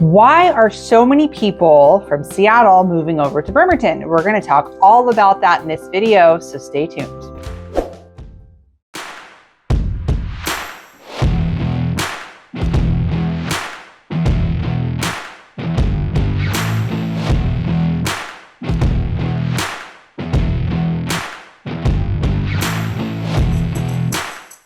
Why are so many people from Seattle moving over to Bremerton? We're going to talk all about that in this video, so stay tuned.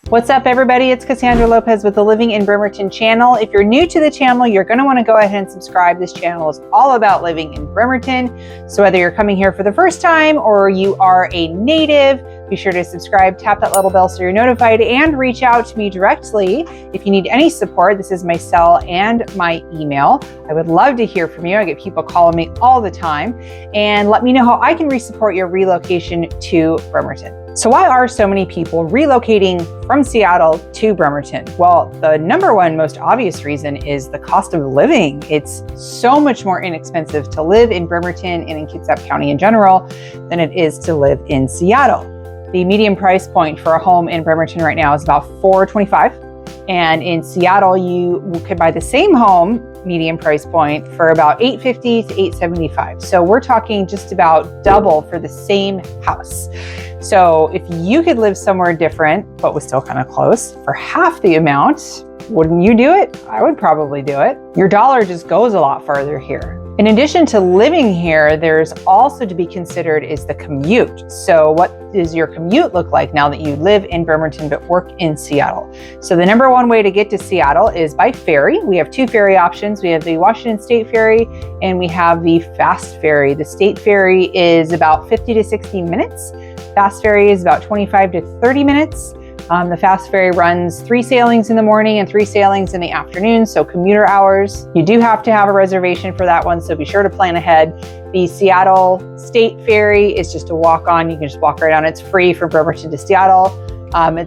What's up, everybody? It's Cassandra Lopez with the Living in Bremerton channel. If you're new to the channel, you're going to want to go ahead and subscribe. This channel is all about living in Bremerton. So whether you're coming here for the first time or you are a native, be sure to subscribe, tap that little bell so you're notified, and reach out to me directly if you need any support. This is my cell and my email. I would love to hear from you. I get people calling me all the time, and let me know how I can re-support your relocation to Bremerton. So why are so many people relocating from Seattle to Bremerton? Well, the number one most obvious reason is the cost of living. It's so much more inexpensive to live in Bremerton and in Kitsap County in general than it is to live in Seattle. The median price point for a home in Bremerton right now is about $425. And in Seattle, you could buy the same home, median price point, for about $850 to $875. So we're talking just about double for the same house. So if you could live somewhere different, but was still kind of close, for half the amount, wouldn't you do it? I would probably do it. Your dollar just goes a lot farther here. In addition to living here, there's also to be considered is the commute. So what does your commute look like now that you live in Bremerton but work in Seattle? So the number one way to get to Seattle is by ferry. We have two ferry options. We have the Washington State Ferry and we have the Fast Ferry. The State Ferry is about 50 to 60 minutes. Fast Ferry is about 25 to 30 minutes. The Fast Ferry runs 3 sailings in the morning and 3 sailings in the afternoon, so commuter hours. You do have to have a reservation for that one, so be sure to plan ahead. The Seattle State Ferry is just a walk on. You can just walk right on. It's free from Bremerton to Seattle.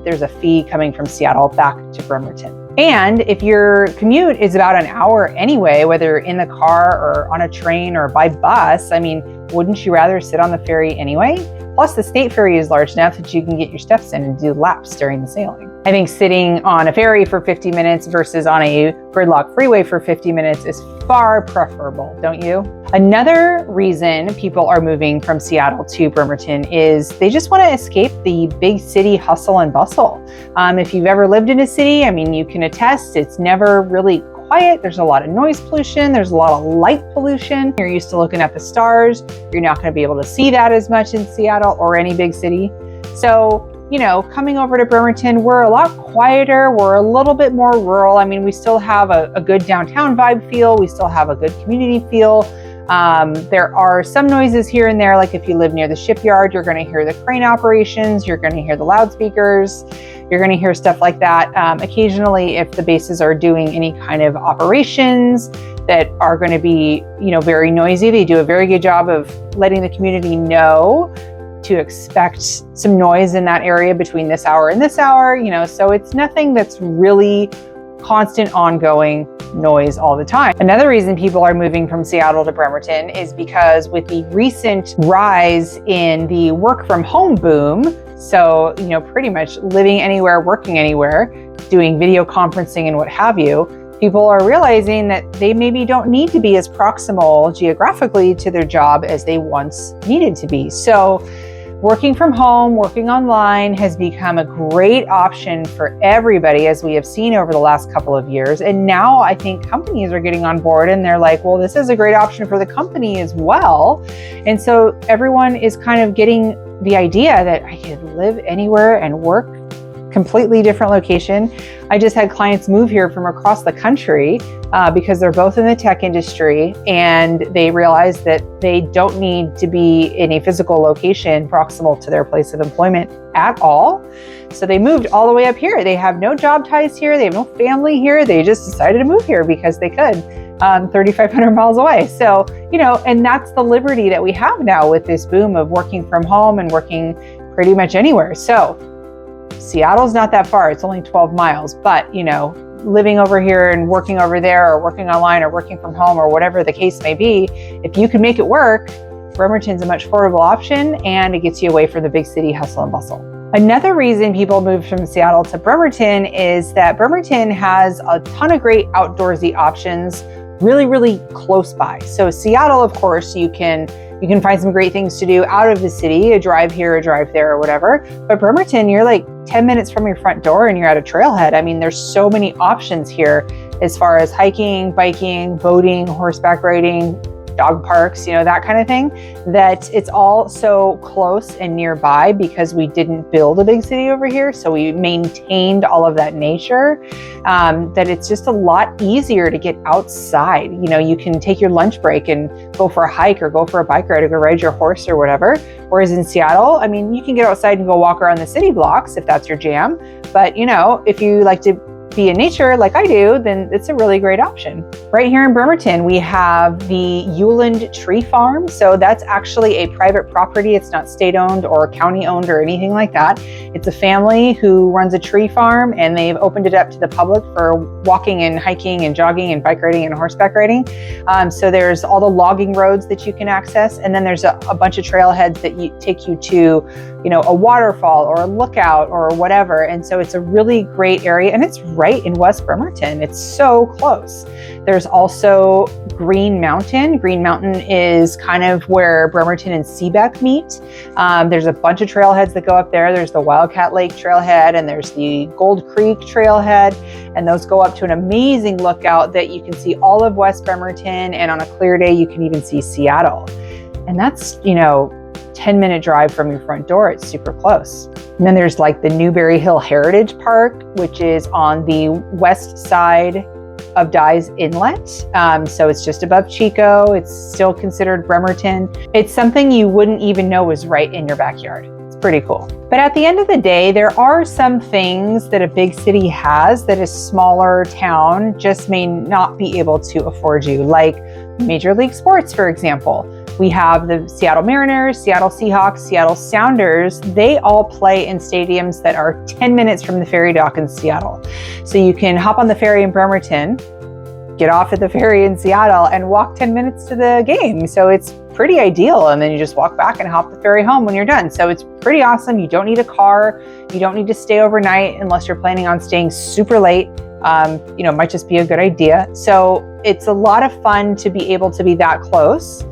There's a fee coming from Seattle back to Bremerton. And if your commute is about an hour anyway, whether in the car or on a train or by bus, I mean, wouldn't you rather sit on the ferry anyway? Plus, the State Ferry is large enough that you can get your steps in and do laps during the sailing. I think sitting on a ferry for 50 minutes versus on a gridlock freeway for 50 minutes is far preferable, don't you? Another reason people are moving from Seattle to Bremerton is they just want to escape the big city hustle and bustle. If you've ever lived in a city, I mean, you can attest it's never really quiet. There's a lot of noise pollution. There's a lot of light pollution. You're used to looking at the stars. You're not going to be able to see that as much in Seattle or any big city. So, you know, coming over to Bremerton, we're a lot quieter. We're a little bit more rural. I mean, we still have a good downtown vibe feel. We still have a good community feel. There are some noises here and there, like if you live near the shipyard, you're going to hear the crane operations, you're going to hear the loudspeakers, you're going to hear stuff like that. Occasionally, if the bases are doing any kind of operations that are going to be, you know, very noisy, they do a very good job of letting the community know to expect some noise in that area between this hour and this hour, you know, so it's nothing that's really constant, ongoing noise all the time. Another reason people are moving from Seattle to Bremerton is because with the recent rise in the work from home boom, so, you know, pretty much living anywhere, working anywhere, doing video conferencing and what have you, people are realizing that they maybe don't need to be as proximal geographically to their job as they once needed to be. So working from home, working online has become a great option for everybody, as we have seen over the last couple of years. And now I think companies are getting on board and they're like, well, this is a great option for the company as well. And so everyone is kind of getting the idea that I could live anywhere and work completely different location. I just had clients move here from across the country because they're both in the tech industry and they realized that they don't need to be in a physical location proximal to their place of employment at all. So they moved all the way up here. They have no job ties here. They have no family here. They just decided to move here because they could, 3,500 miles away. So, you know, and that's the liberty that we have now with this boom of working from home and working pretty much anywhere. So Seattle's not that far. It's only 12 miles, but, you know, living over here and working over there or working online or working from home or whatever the case may be, if you can make it work, Bremerton's a much affordable option and it gets you away from the big city hustle and bustle. Another reason people move from Seattle to Bremerton is that Bremerton has a ton of great outdoorsy options really, really close by. So Seattle, of course, you can find some great things to do out of the city, a drive here, a drive there, or whatever. But Bremerton, you're like 10 minutes from your front door and you're at a trailhead. I mean, there's so many options here as far as hiking, biking, boating, horseback riding, dog parks, that kind of thing, that it's all so close and nearby because we didn't build a big city over here. So we maintained all of that nature, that it's just a lot easier to get outside. You can take your lunch break and go for a hike or go for a bike ride or go ride your horse or whatever. Whereas in Seattle, I mean, you can get outside and go walk around the city blocks if that's your jam. But if you like to be in nature like I do, then it's a really great option. Right here in Bremerton, we have the Uland Tree Farm. So that's actually a private property. It's not state-owned or county-owned or anything like that. It's a family who runs a tree farm, and they've opened it up to the public for walking and hiking and jogging and bike riding and horseback riding. So there's all the logging roads that you can access, and then there's a bunch of trailheads that take you to, a waterfall or a lookout or whatever. And so it's a really great area, and it's right in West Bremerton. It's so close. There's also Green Mountain. Green Mountain is kind of where Bremerton and Seebeck meet. There's a bunch of trailheads that go up there. There's the Wildcat Lake trailhead, and there's the Gold Creek trailhead, and those go up to an amazing lookout that you can see all of West Bremerton, and on a clear day you can even see Seattle. And that's 10-minute drive from your front door. It's super close. And then there's like the Newberry Hill Heritage Park, which is on the west side of Dyes Inlet. So it's just above Chico. It's still considered Bremerton. It's something you wouldn't even know was right in your backyard. It's pretty cool. But at the end of the day, there are some things that a big city has that a smaller town just may not be able to afford you, like Major League Sports, for example. We have the Seattle Mariners, Seattle Seahawks, Seattle Sounders. They all play in stadiums that are 10 minutes from the ferry dock in Seattle. So you can hop on the ferry in Bremerton, get off at the ferry in Seattle, and walk 10 minutes to the game. So it's pretty ideal. And then you just walk back and hop the ferry home when you're done. So it's pretty awesome. You don't need a car. You don't need to stay overnight unless you're planning on staying super late. Might just be a good idea. So it's a lot of fun to be able to be that close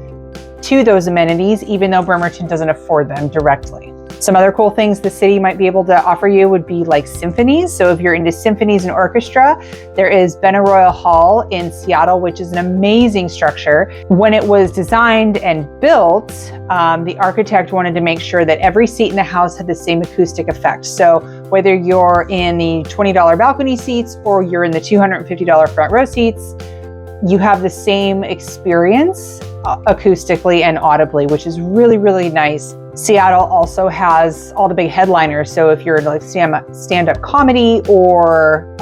to those amenities, even though Bremerton doesn't afford them directly. Some other cool things the city might be able to offer you would be like symphonies. So if you're into symphonies and orchestra, there is Benaroya Hall in Seattle, which is an amazing structure. When it was designed and built, the architect wanted to make sure that every seat in the house had the same acoustic effect. So whether you're in the $20 balcony seats or you're in the $250 front row seats, you have the same experience acoustically and audibly, which is really, really nice. Seattle also has all the big headliners. So if you're like stand-up comedy or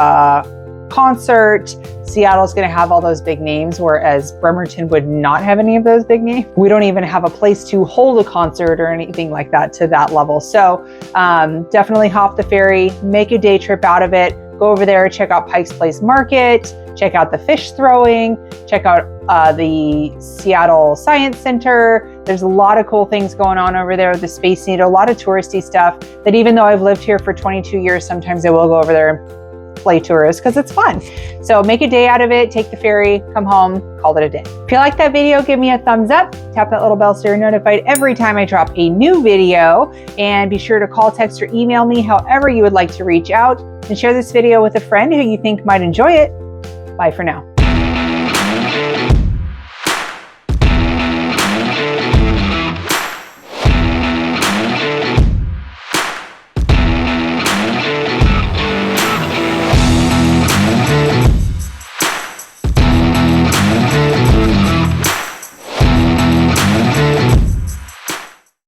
concert, Seattle's going to have all those big names, whereas Bremerton would not have any of those big names. We don't even have a place to hold a concert or anything like that to that level. So definitely hop the ferry, make a day trip out of it, go over there, check out Pike's Place Market, check out the fish throwing, check out the Seattle Science Center. There's a lot of cool things going on over there. The Space Needle, a lot of touristy stuff that even though I've lived here for 22 years, sometimes I will go over there and play tourist because it's fun. So make a day out of it, take the ferry, come home, call it a day. If you like that video, give me a thumbs up, tap that little bell so you're notified every time I drop a new video, and be sure to call, text, or email me however you would like to reach out, and share this video with a friend who you think might enjoy it. Bye for now.